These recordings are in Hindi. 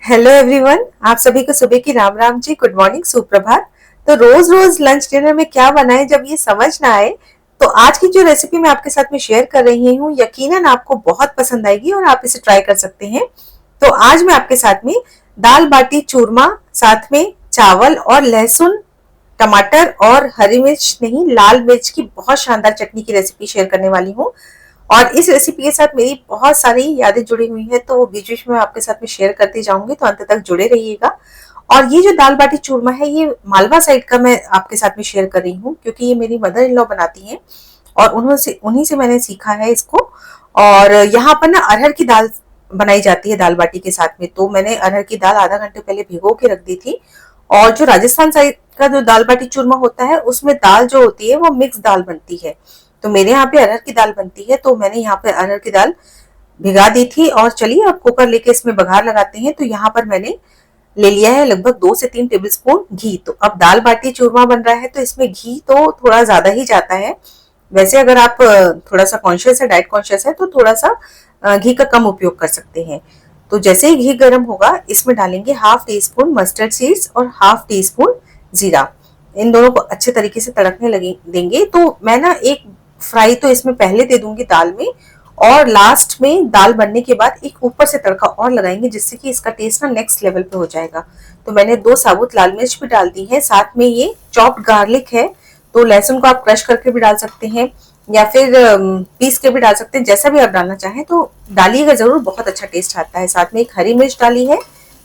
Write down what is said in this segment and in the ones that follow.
हेलो एवरीवन, आप सभी को सुबह की राम राम जी, गुड मॉर्निंग, सुप्रभात। तो रोज रोज लंच डिनर में क्या बनाएं जब ये समझ ना आए। तो आज की जो रेसिपी मैं आपके साथ में शेयर कर रही हूँ, यकीनन आपको बहुत पसंद आएगी और आप इसे ट्राई कर सकते हैं। तो आज मैं आपके साथ में दाल बाटी चूरमा, साथ में चावल और लहसुन, टमाटर और हरी मिर्च नहीं, लाल मिर्च की बहुत शानदार चटनी की रेसिपी शेयर करने वाली हूँ। और इस रेसिपी के साथ मेरी बहुत सारी यादें जुड़ी हुई हैं, तो बीच बीच में आपके साथ में शेयर करती जाऊंगी, तो अंत तक जुड़े रहिएगा। और ये जो दाल बाटी चूरमा है, ये मालवा साइड का मैं आपके साथ में शेयर कर रही हूँ, क्योंकि ये मेरी मदर इन लॉ बनाती हैं और उन्हीं से मैंने सीखा है इसको। और यहाँ पर ना अरहर की दाल बनाई जाती है दाल बाटी के साथ में, तो मैंने अरहर की दाल आधा घंटे पहले भिगो के रख दी थी। और जो राजस्थान साइड का जो दाल बाटी चूरमा होता है, उसमें दाल जो होती है वो मिक्स दाल बनती है। तो मेरे यहाँ पे अरहर की दाल बनती है, तो मैंने यहाँ पे अरहर की दाल भिगा दी थी। और चलिए अब कुकर लेके इसमें बघार लगाते हैं। तो यहाँ पर मैंने ले लिया है लगभग 2 से 3 टेबल स्पून घी। तो अब दाल बाटी चूरमा बन रहा है, तो इसमें घी तो थोड़ा ज्यादा ही जाता है। वैसे अगर आप थोड़ा सा कॉन्शियस है, डाइट कॉन्शियस है, तो थोड़ा सा घी का कम उपयोग कर सकते हैं। तो जैसे ही घी गर्म होगा, इसमें डालेंगे half tea spoon mustard seeds और हाफ टी स्पून जीरा। इन दोनों को अच्छे तरीके से तड़कने लगे देंगे। तो मैं ना एक फ्राई तो इसमें पहले दे दूंगी दाल में, और लास्ट में दाल बनने के बाद एक ऊपर से तड़का और लगाएंगे, जिससे कि इसका टेस्ट ना नेक्स्ट लेवल पे हो जाएगा। तो मैंने 2 साबुत लाल मिर्च भी डाल दी है, साथ में ये चॉप्ड गार्लिक है। तो लहसुन को आप क्रश करके भी डाल सकते हैं, या फिर पीस के भी डाल सकते हैं, जैसा भी आप डालना चाहें तो डालिएगा जरूर, बहुत अच्छा टेस्ट आता है। साथ में एक हरी मिर्च डाली है।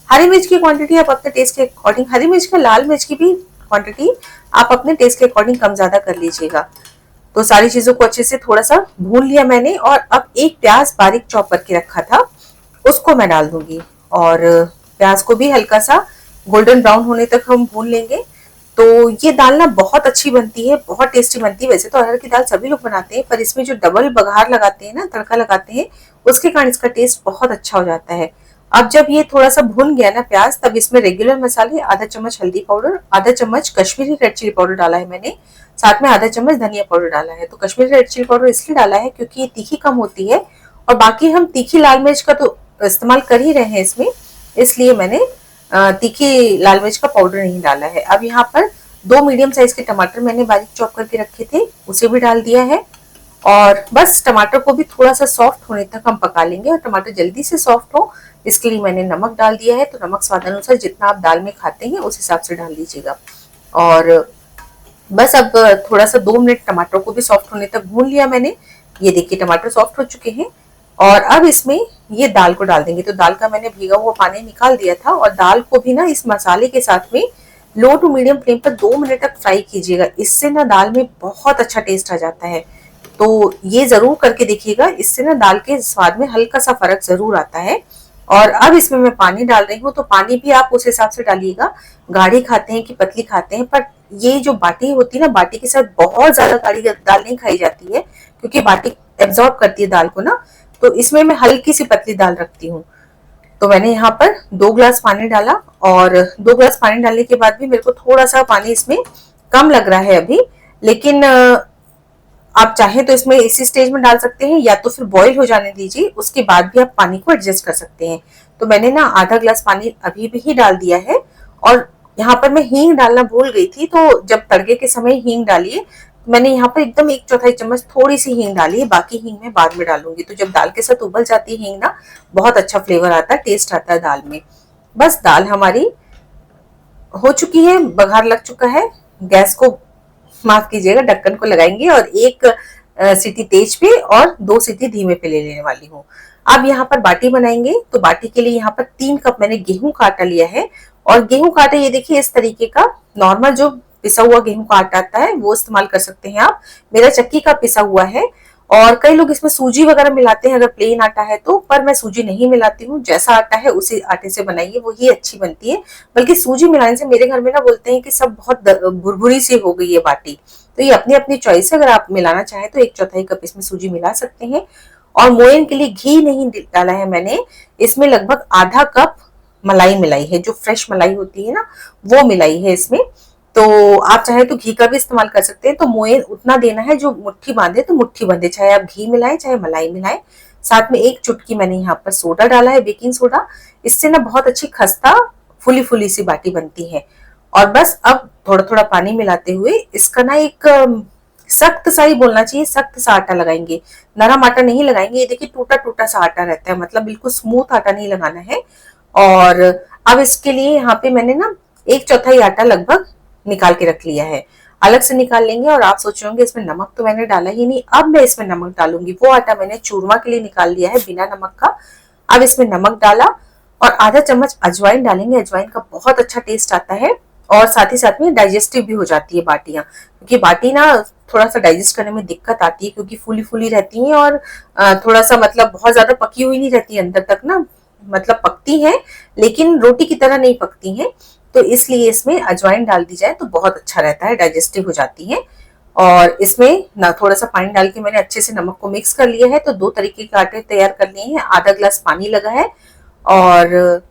हरी मिर्च की क्वांटिटी आप अपने टेस्ट के अकॉर्डिंग, हरी मिर्च का, लाल मिर्च की भी क्वांटिटी आप अपने टेस्ट के अकॉर्डिंग कम ज्यादा कर लीजिएगा। तो सारी चीजों को अच्छे से थोड़ा सा भून लिया मैंने, और अब एक प्याज बारीक चॉप करके रखा था, उसको मैं डाल दूंगी। और प्याज को भी हल्का सा गोल्डन ब्राउन होने तक हम भून लेंगे। तो ये दाल ना बहुत अच्छी बनती है, बहुत टेस्टी बनती है। वैसे तो अरहर की दाल सभी लोग बनाते हैं, पर इसमें जो डबल बघार लगाते हैं ना, तड़का लगाते हैं, उसके कारण इसका टेस्ट बहुत अच्छा हो जाता है। अब जब ये थोड़ा सा भुन गया ना प्याज, तब इसमें रेगुलर मसाले, आधा चम्मच हल्दी पाउडर, आधा चम्मच कश्मीरी रेड चिली पाउडर डाला है मैंने, साथ में आधा चम्मच धनिया पाउडर डाला है। तो कश्मीरी रेड चिली पाउडर इसलिए डाला है क्योंकि ये तीखी कम होती है, और बाकी हम तीखी लाल मिर्च का तो इस्तेमाल कर ही रहे हैं इसमें, इसलिए मैंने तीखी लाल मिर्च का पाउडर नहीं डाला है। अब यहाँ पर 2 मीडियम साइज के टमाटर मैंने बारीक चॉप करके रखे थे, उसे भी डाल दिया है। और बस टमाटर को भी थोड़ा सा सॉफ्ट होने तक हम पका लेंगे, और टमाटर जल्दी से सॉफ्ट हो इसके लिए मैंने नमक डाल दिया है। तो नमक स्वाद अनुसार जितना आप दाल में खाते हैं उस हिसाब से डाल दीजिएगा। और बस अब थोड़ा सा 2 मिनट टमाटर को भी सॉफ्ट होने तक भून लिया मैंने। ये देखिए टमाटर सॉफ्ट हो चुके हैं, और अब इसमें ये दाल को डाल देंगे। तो दाल का मैंने भीगा हुआ पानी निकाल दिया था, और दाल को भी ना इस मसाले के साथ में लो टू मीडियम फ्लेम पर 2 मिनट तक फ्राई कीजिएगा। इससे ना दाल में बहुत अच्छा टेस्ट आ जाता है। तो ये जरूर करके देखिएगा, इससे ना दाल के स्वाद में हल्का सा फर्क जरूर आता है। और अब इसमें मैं पानी डाल रही हूँ, तो पानी भी आप उस हिसाब से डालिएगा, गाढ़ी खाते हैं कि पतली खाते हैं। पर ये जो बाटी होती है ना, बाटी के साथ बहुत ज्यादा गाढ़ी दाल नहीं खाई जाती है, क्योंकि बाटी एब्जॉर्ब करती है दाल को ना। तो इसमें मैं हल्की सी पतली दाल रखती हूँ। तो मैंने यहाँ पर 2 ग्लास पानी डाला, और 2 ग्लास पानी डालने के बाद भी मेरे को थोड़ा सा पानी इसमें कम लग रहा है अभी। लेकिन आप चाहें तो इसमें इसी स्टेज में डाल सकते हैं, या तो फिर बॉईल हो जाने दीजिए, उसके बाद भी आप पानी को एडजस्ट कर सकते हैं। तो मैंने ना आधा ग्लास पानी अभी भी ही डाल दिया है। और यहाँ पर मैं हींग डालना भूल गई थी, तो जब तड़के के समय हींग डालिए। मैंने यहाँ पर एकदम 1/4 चम्मच थोड़ी सी हींग डाली है, बाकी हींग मैं बाद में डालूंगी। तो जब दाल के साथ उबल जाती है हींग ना, बहुत अच्छा फ्लेवर आता है, टेस्ट आता है दाल में। बस दाल हमारी हो चुकी है, बघार लग चुका है। गैस को माफ कीजिएगा, ढक्कन को लगाएंगे, और एक सीटी तेज पे और 2 सीटी धीमे पे ले लेने वाली हूँ। अब यहाँ पर बाटी बनाएंगे। तो बाटी के लिए यहाँ पर 3 कप मैंने गेहूं का आटा लिया है। और गेहूं का आटा ये देखिए इस तरीके का, नॉर्मल जो पिसा हुआ गेहूं का आटा आता है वो इस्तेमाल कर सकते हैं आप। मेरा चक्की का पिसा हुआ है। और कई लोग इसमें सूजी वगैरह मिलाते हैं अगर प्लेन आटा है तो, पर मैं सूजी नहीं मिलाती हूँ। जैसा आटा है उसी आटे से बनाइए, वही अच्छी बनती है। बल्कि सूजी मिलाने से मेरे घर में ना बोलते हैं कि सब बहुत भुरभुरी सी हो गई है बाटी। तो ये अपनी अपनी चॉइस है, अगर आप मिलाना चाहें तो 1/4 कप इसमें सूजी मिला सकते हैं। और मोयन के लिए घी नहीं डाला है मैंने, इसमें लगभग आधा कप मलाई मिलाई है, जो फ्रेश मलाई होती है ना, वो मिलाई है इसमें। तो आप चाहे तो घी का भी इस्तेमाल कर सकते हैं। तो मोयन उतना देना है जो मुट्ठी बांधे तो मुट्ठी बांधे, चाहे आप घी मिलाएं चाहे मलाई मिलाएं। साथ में एक चुटकी मैंने यहाँ पर सोडा डाला है, बेकिंग सोडा। इससे ना बहुत अच्छी खस्ता फुली फुली सी बाटी बनती है। और बस अब थोड़ा थोड़ा पानी मिलाते हुए इसका ना एक सख्त सा ही बोलना चाहिए, सख्त सा आटा लगाएंगे, नरम आटा नहीं लगाएंगे। ये देखिए टूटा टूटा सा आटा रहता है, मतलब बिल्कुल स्मूथ आटा नहीं लगाना है। और अब इसके लिए यहाँ पे मैंने ना एक चौथाई आटा लगभग निकाल के रख लिया है, अलग से निकाल लेंगे। और आप सोच रहे होंगे इसमें नमक तो मैंने डाला ही नहीं, अब मैं इसमें नमक डालूंगी। वो आटा मैंने चूरमा के लिए निकाल लिया है बिना नमक का। अब इसमें नमक डाला और आधा चम्मच अजवाइन डालेंगे, अजवाइन का बहुत अच्छा टेस्ट आता है। और साथ ही साथ में डाइजेस्टिव भी हो जाती है बाटियां, क्योंकि बाटी ना थोड़ा सा डाइजेस्ट करने में दिक्कत आती है, क्योंकि फूली फूली रहती हैं और थोड़ा सा मतलब बहुत ज्यादा पकी हुई नहीं रहती अंदर तक ना, मतलब पकती हैं लेकिन रोटी की तरह नहीं पकती हैं। तो इसलिए इसमें अजवाइन डाल दी जाए तो बहुत अच्छा रहता है, डाइजेस्टिव हो जाती है। और इसमें ना थोड़ा सा पानी डाल के मैंने अच्छे से नमक को मिक्स कर लिया है। तो 2 तरीके के आटे तैयार कर लिए हैं, आधा ग्लास पानी लगा है। और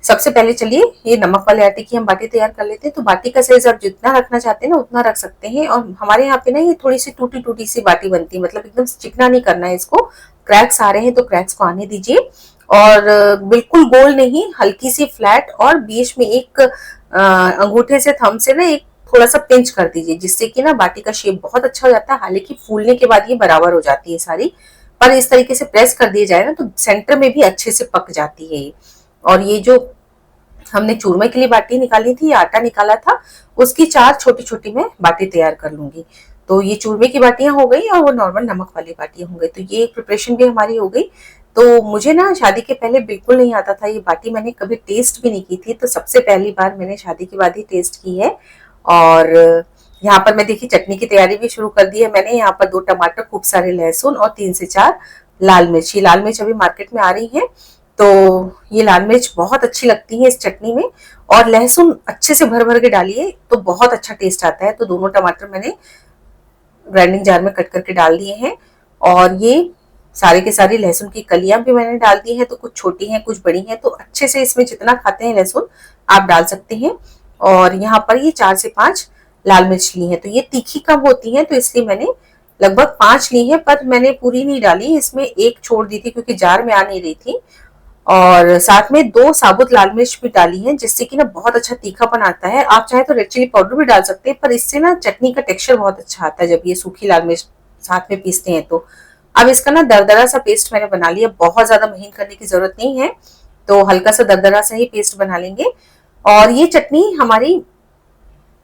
सबसे पहले चलिए ये नमक वाले आटे की हम बाटी तैयार कर लेते हैं। तो बाटी का साइज आप जितना रखना चाहते हैं ना उतना रख सकते हैं। और हमारे यहाँ पे ना ये थोड़ी सी टूटी टूटी सी बाटी बनती है, मतलब एकदम चिकना नहीं करना है इसको। क्रैक्स आ रहे हैं तो क्रैक्स को आने दीजिए। और बिल्कुल गोल नहीं, हल्की सी फ्लैट, और बीच में एक अंगूठे से, थंब से ना एक थोड़ा सा पिंच कर दीजिए, जिससे कि ना बाटी का शेप बहुत अच्छा हो जाता है। हालांकि फूलने के बाद ये बराबर हो जाती है सारी, पर इस तरीके से प्रेस कर दिया जाए ना तो सेंटर में भी अच्छे से पक जाती है ये। और ये जो हमने चूरमे के लिए बाटी निकाली थी, आटा निकाला था, उसकी 4 छोटी छोटी मैं बाटी तैयार कर लूंगी। तो ये चूरमे की बाटियां हो गई और वो नॉर्मल नमक वाली बाटियां हो गई। तो ये प्रिपरेशन भी हमारी हो गई। तो मुझे ना शादी के पहले बिल्कुल नहीं आता था, ये बाटी मैंने कभी टेस्ट भी नहीं की थी, तो सबसे पहली बार मैंने शादी के बाद ही टेस्ट की है। और यहाँ पर मैं देखिए चटनी की तैयारी भी शुरू कर दी है मैंने। यहाँ पर 2 टमाटर, खूब सारे लहसुन और 3 से 4 लाल मिर्च। ये लाल मिर्च अभी मार्केट में आ रही है, तो ये लाल मिर्च बहुत अच्छी लगती है इस चटनी में। और लहसुन अच्छे से भर भर के डालिए तो बहुत अच्छा टेस्ट आता है। तो दोनों टमाटर मैंने ग्राइंडिंग जार में कट करके डाल दिए हैं। और ये सारे के सारी लहसुन की कलियां भी मैंने डाल दी है, तो कुछ छोटी हैं कुछ बड़ी हैं, तो अच्छे से इसमें जितना खाते हैं लहसुन आप डाल सकते हैं। और यहाँ पर ये 4 से 5 लाल मिर्च ली है, तो ये तीखी कम होती है तो इसलिए मैंने लगभग 5 ली है, पर मैंने पूरी नहीं डाली, इसमें एक छोड़ दी थी क्योंकि जार में आ नहीं रही थी। और साथ में 2 साबुत लाल मिर्च भी डाली हैं, जिससे कि ना बहुत अच्छा तीखापन आता है। आप चाहे तो रेड चिली पाउडर भी डाल सकते हैं, पर इससे ना चटनी का टेक्सचर बहुत अच्छा आता है जब ये सूखी लाल मिर्च साथ में पीसते हैं तो। अब इसका ना दरदरा सा पेस्ट मैंने बना लिया, बहुत ज्यादा महीन करने की जरूरत नहीं है, तो हल्का सा दरदरा सा ही पेस्ट बना लेंगे। और ये चटनी हमारी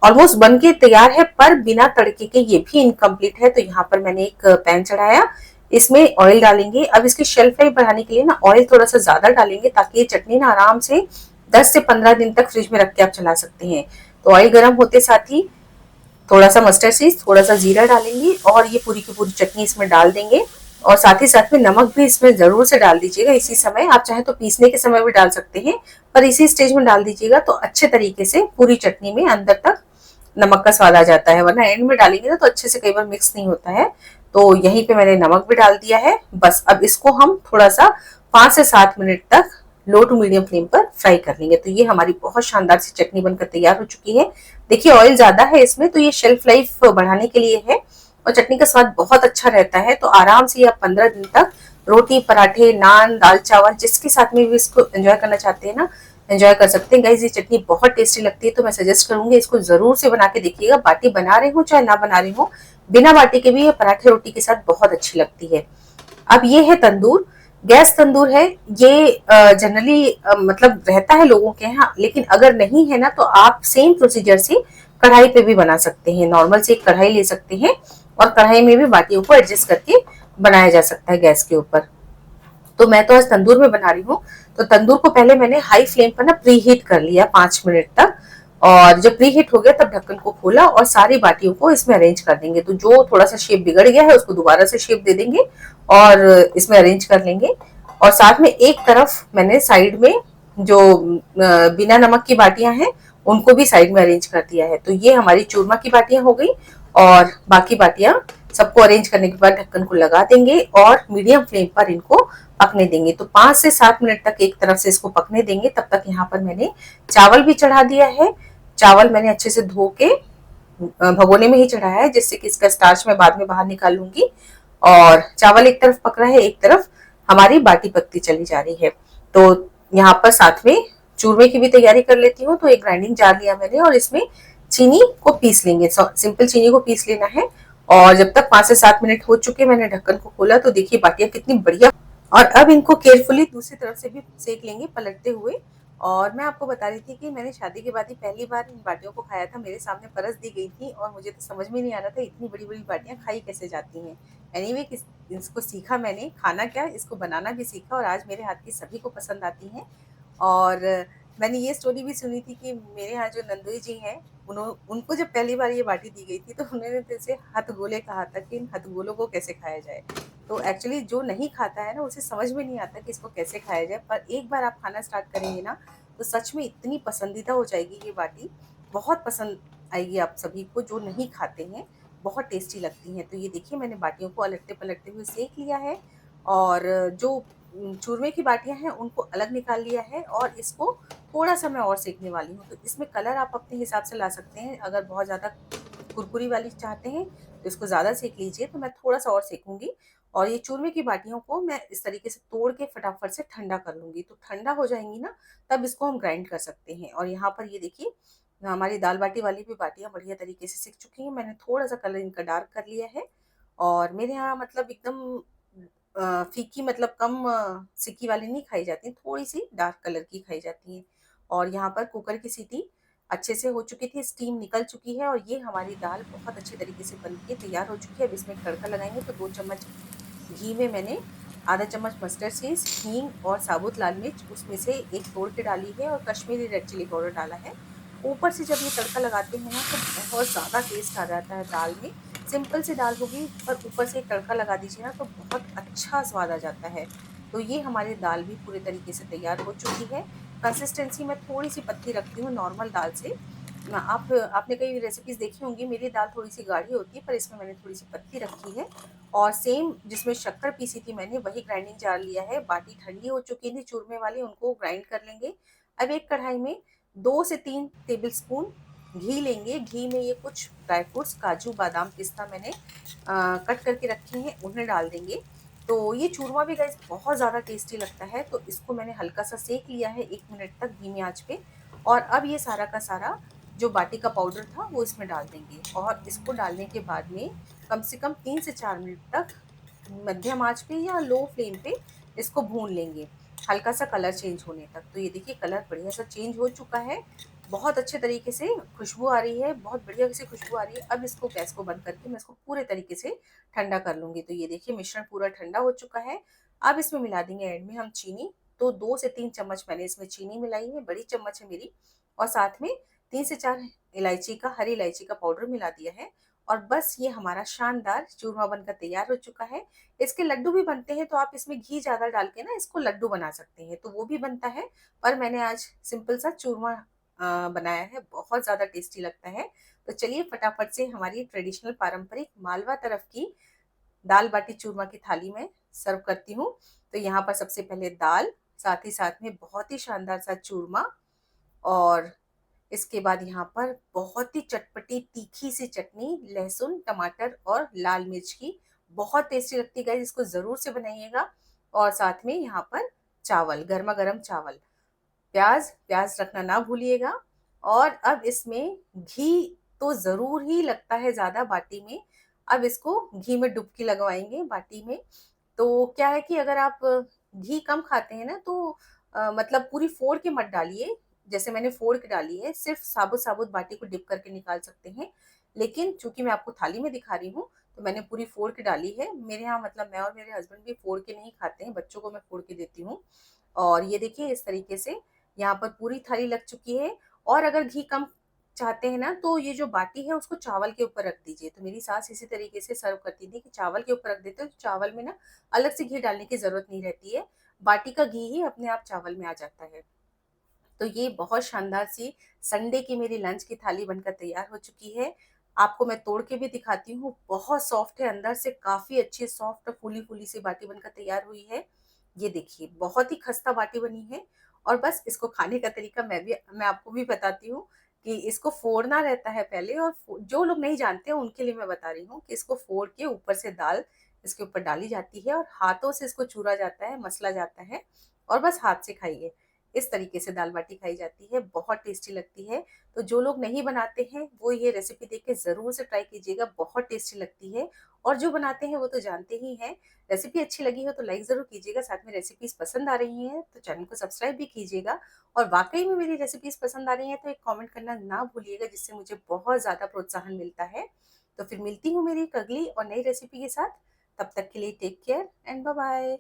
ऑलमोस्ट बन के तैयार है, पर बिना तड़के के ये भी इनकम्प्लीट है। तो यहाँ पर मैंने एक पैन चढ़ाया, इसमें ऑयल डालेंगे। अब इसकी शेल्फ लाइफ बढ़ाने के लिए ना ऑयल थोड़ा सा ज्यादा डालेंगे, ताकि ये चटनी ना आराम से 10 से 15 दिन तक फ्रिज में रख के आप चला सकते हैं। तो ऑयल गर्म होते साथ ही थोड़ा सा मस्टर्ड सीड्स, थोड़ा सा जीरा डालेंगे और ये पूरी की पूरी चटनी इसमें डाल देंगे। और साथ ही साथ में नमक भी इसमें जरूर से डाल दीजिएगा इसी समय। आप चाहे तो पीसने के समय भी डाल सकते हैं, पर इसी स्टेज में डाल दीजिएगा तो अच्छे तरीके से पूरी चटनी में अंदर तक नमक का स्वाद आ जाता है, वरना एंड में डालेंगे ना तो अच्छे से कई बार मिक्स नहीं होता है। तो यहीं पे मैंने नमक भी डाल दिया है। बस अब इसको हम थोड़ा सा 5 से 7 मिनट तक लो टू मीडियम फ्लेम पर फ्राई कर लेंगे। तो ये हमारी बहुत शानदार सी चटनी बनकर तैयार हो चुकी है। देखिए ऑयल ज्यादा है इसमें, तो ये शेल्फ लाइफ बढ़ाने के लिए है और चटनी का स्वाद बहुत अच्छा रहता है। तो आराम से आप 15 दिन तक रोटी, पराठे, नान, दाल चावल जिसके साथ में भी इसको एंजॉय करना चाहते हैं ना, एंजॉय कर सकते हैं। गाइस ये चटनी बहुत टेस्टी लगती है, तो मैं सजेस्ट करूंगी इसको जरूर से बना के देखिएगा। बाटी बना रहे हो चाहे ना बना रहे हो, बिना बाटी के भी ये पराठे रोटी के साथ बहुत अच्छी लगती है। अब ये है तंदूर, गैस तंदूर है ये। जनरली मतलब रहता है लोगों के यहाँ, लेकिन अगर नहीं है ना तो आप सेम प्रोसीजर से कढ़ाई पे भी बना सकते हैं। नॉर्मल से एक कढ़ाई ले सकते हैं और कढ़ाई में भी बाटियों को एडजस्ट करके बनाया जा सकता है गैस के ऊपर। तो मैं तो आज तंदूर में बना रही हूँ। तो तंदूर को पहले मैंने हाई फ्लेम पर ना प्री हीट कर लिया 5 मिनट तक, और जब प्री हीट हो गया तब ढक्कन को खोला और सारी बाटियों को इसमें अरेंज कर देंगे। तो जो थोड़ा सा शेप बिगड़ गया है उसको दोबारा से शेप दे देंगे और इसमें अरेंज कर लेंगे। और साथ में एक तरफ मैंने साइड में जो बिना नमक की बाटियां हैं उनको भी साइड में अरेंज कर दिया है। तो ये हमारी चूरमा की बाटियां हो गई। और बाकी बाटियां सबको अरेंज करने के बाद ढक्कन को लगा देंगे और मीडियम फ्लेम पर इनको पकने देंगे। तो 5 से 7 मिनट तक एक तरफ से इसको पकने देंगे। तब तक यहाँ पर मैंने चावल भी चढ़ा दिया है। चावल मैंने अच्छे से धो के भगोने में ही चढ़ाया है, जिससे कि इसका स्टार्च मैं बाद में बाहर निकाल लूंगी। और चावल एक तरफ पक रहा है, एक तरफ हमारी बाटी पकती चली जा रही है। तो यहाँ पर साथ में चूरमे की भी तैयारी कर लेती हूँ। तो एक ग्राइंडिंग जार लिया मैंने और इसमें चीनी को पीस लेंगे। सिंपल चीनी को पीस लेना है। और जब तक 5 से 7 मिनट हो चुके, मैंने ढक्कन को खोला तो देखिए बाटियां कितनी बढ़िया। और अब इनको केयरफुली दूसरी तरफ से भी सेक लेंगे पलटते हुए। और मैं आपको बता रही थी कि मैंने शादी के बाद ही पहली बार इन बाटियों को खाया था। मेरे सामने परस दी गई थी और मुझे तो समझ में नहीं आ रहा था इतनी बड़ी बड़ी बाटियां खाई कैसे जाती हैं। एनीवे इसको सीखा मैंने, खाना क्या इसको बनाना भी सीखा और आज मेरे हाथ की सभी को पसंद आती हैं। और मैंने ये स्टोरी भी सुनी थी कि मेरे यहाँ जो नंदोई जी हैं, उनको जब पहली बार ये बाटी दी गई थी तो उन्होंने तो इसे हथगोले कहा था कि इन हथगोलों को कैसे खाया जाए। तो एक्चुअली जो नहीं खाता है ना, उसे समझ में नहीं आता कि इसको कैसे खाया जाए। पर एक बार आप खाना स्टार्ट करेंगे ना, तो सच में इतनी पसंदीदा हो जाएगी ये बाटी, बहुत पसंद आएगी आप सभी को जो नहीं खाते हैं। बहुत टेस्टी लगती हैं। तो ये देखिए मैंने बाटियों को अलटते पलटते हुए सेक लिया है। और जो चूरमे की बाटियां हैं उनको अलग निकाल लिया है और इसको थोड़ा सा मैं और सेकने वाली हूँ। तो इसमें कलर आप अपने हिसाब से ला सकते हैं। अगर बहुत ज़्यादा कुरकुरी वाली चाहते हैं तो इसको ज़्यादा सेक लीजिए। तो मैं थोड़ा सा और सेकूंगी। और ये चूरमे की बाटियों को मैं इस तरीके से तोड़ के फटाफट से ठंडा कर लूंगी। तो ठंडा हो जाएंगी ना, तब इसको हम ग्राइंड कर सकते हैं। और यहाँ पर ये देखिए हमारी दाल बाटी वाली भी बाटियां बढ़िया तरीके से सिक चुकी हैं। मैंने थोड़ा सा कलर इनका डार्क कर लिया है। और मेरे यहाँ मतलब एकदम फीकी मतलब कम सिक्की वाली नहीं खाई जाती, थोड़ी सी डार्क कलर की खाई जाती हैं। और यहाँ पर कुकर की सीटी अच्छे से हो चुकी थी, स्टीम निकल चुकी है और ये हमारी दाल बहुत अच्छे तरीके से बन के तैयार हो चुकी है। अब इसमें तड़का लगाएंगे। तो 2 चम्मच घी में मैंने आधा चम्मच मस्टर्ड सीड्स, हींग और साबुत लाल मिर्च उसमें से एक तोड़ के डाली है और कश्मीरी रेड चिली पाउडर डाला है। ऊपर से जब ये तड़का लगाते हैं ना, तो बहुत ज़्यादा टेस्ट आ जाता है दाल में। सिंपल सी दाल होगी पर ऊपर से एक तड़का लगा दीजिए ना, तो बहुत अच्छा स्वाद आ जाता है। तो ये हमारी दाल भी पूरे तरीके से तैयार हो चुकी है। कंसिस्टेंसी मैं थोड़ी सी पतली रखती हूँ नॉर्मल दाल से। आपने कई रेसिपीज देखी होंगी, मेरी दाल थोड़ी सी गाढ़ी होती है पर इसमें मैंने थोड़ी सी पतली रखी है। और सेम जिसमें शक्कर पीसी थी मैंने, वही ग्राइंडिंग जार लिया है। बाटी ठंडी हो चुकी थी चूरमे वाली, उनको ग्राइंड कर लेंगे। अब एक कढ़ाई में 2 से 3 टेबल स्पून घी लेंगे। घी में ये कुछ ड्राई फ्रूट्स काजू बादाम पिस्ता मैंने कट करके रखे हैं, उन्हें डाल देंगे। तो ये चूरमा भी गाइस बहुत ज़्यादा टेस्टी लगता है। तो इसको मैंने हल्का सा सेक लिया है 1 मिनट तक धीमी आंच पे। और अब ये सारा का सारा जो बाटी का पाउडर था वो इसमें डाल देंगे। और इसको डालने के बाद में कम से कम 3 से 4 मिनट तक मध्यम आंच पे या लो फ्लेम पे इसको भून लेंगे, हल्का सा कलर चेंज होने तक। तो ये देखिए कलर बढ़िया सा चेंज हो चुका है, बहुत अच्छे तरीके से खुशबू आ रही है, बहुत बढ़िया से खुशबू आ रही है। अब इसको गैस को बंद करके मैं इसको पूरे तरीके से ठंडा कर लूंगी। तो ये देखिए मिश्रण पूरा ठंडा हो चुका है। अब इसमें मिला देंगे एंड में हम चीनी। तो 2 से 3 चम्मच मैंने इसमें चीनी मिलाई है, बड़ी चम्मच है मेरी। और साथ में 3 से 4 इलायची का, हरी इलायची का पाउडर मिला दिया है। और बस ये हमारा शानदार चूरमा बनकर तैयार हो चुका है। इसके लड्डू भी बनते हैं, तो आप इसमें घी ज़्यादा डाल के ना इसको लड्डू बना सकते हैं, तो वो भी बनता है। पर मैंने आज सिंपल सा चूरमा बनाया है, बहुत ज़्यादा टेस्टी लगता है। तो चलिए फटाफट से हमारी ट्रेडिशनल पारंपरिक मालवा तरफ की दाल बाटी चूरमा की थाली में सर्व करती हूँ। तो यहाँ पर सबसे पहले दाल, साथ ही साथ में बहुत ही शानदार सा चूरमा। और इसके बाद यहाँ पर बहुत ही चटपटी तीखी सी चटनी, लहसुन टमाटर और लाल मिर्च की, बहुत टेस्टी लगती है गाइस, इसको जरूर से बनाइएगा। और साथ में यहाँ पर चावल, गर्मा गर्म चावल, प्याज प्याज रखना ना भूलिएगा। और अब इसमें घी तो जरूर ही लगता है ज्यादा बाटी में। अब इसको घी में डुबकी लगवाएंगे बाटी में। तो क्या है कि अगर आप घी कम खाते हैं ना, तो मतलब पूरी फोड़ के मत डालिए। जैसे मैंने फोड़ के डाली है, सिर्फ साबुत साबुत बाटी को डिप करके निकाल सकते हैं। लेकिन चूंकि मैं आपको थाली में दिखा रही हूँ, तो मैंने पूरी फोड़ के डाली है। मेरे यहाँ मतलब मैं और मेरे हस्बैंड भी फोड़ के नहीं खाते हैं, बच्चों को मैं फोड़ के देती हूँ। और ये देखिए इस तरीके से यहाँ पर पूरी थाली लग चुकी है। और अगर घी कम चाहते हैं ना, तो ये जो बाटी है उसको चावल के ऊपर रख दीजिए। तो मेरी सास इसी तरीके से सर्व करती थी कि चावल के ऊपर रख देते हो, तो चावल में ना अलग से घी डालने की जरूरत नहीं रहती है, बाटी का घी ही अपने आप चावल में आ जाता है। तो ये बहुत शानदार सी संडे की मेरी लंच की थाली बनकर तैयार हो चुकी है। आपको मैं तोड़ के भी दिखाती हूँ, बहुत सॉफ्ट है, अंदर से काफी अच्छी सॉफ्ट फूली फूली सी बाटी बनकर तैयार हुई है। ये देखिए बहुत ही खस्ता बाटी बनी है। और बस इसको खाने का तरीका मैं आपको भी बताती हूँ कि इसको फोड़ना रहता है पहले। और जो लोग नहीं जानते हैं उनके लिए मैं बता रही हूँ कि इसको फोड़ के ऊपर से दाल इसके ऊपर डाली जाती है और हाथों से इसको चूरा जाता है, मसला जाता है और बस हाथ से खाइए। इस तरीके से दाल बाटी खाई जाती है, बहुत टेस्टी लगती है। तो जो लोग नहीं बनाते हैं वो ये रेसिपी देख के ज़रूर से ट्राई कीजिएगा, बहुत टेस्टी लगती है। और जो बनाते हैं वो तो जानते ही हैं। रेसिपी अच्छी लगी हो तो लाइक ज़रूर कीजिएगा, साथ में रेसिपीज़ पसंद आ रही हैं तो चैनल को सब्सक्राइब भी कीजिएगा। और वाक़ई में मेरी रेसिपीज़ पसंद आ रही हैं तो एक कमेंट करना ना भूलिएगा, जिससे मुझे बहुत ज़्यादा प्रोत्साहन मिलता है। तो फिर मिलती हूँ मेरी एक अगली और नई रेसिपी के साथ। तब तक के लिए take care and bye bye.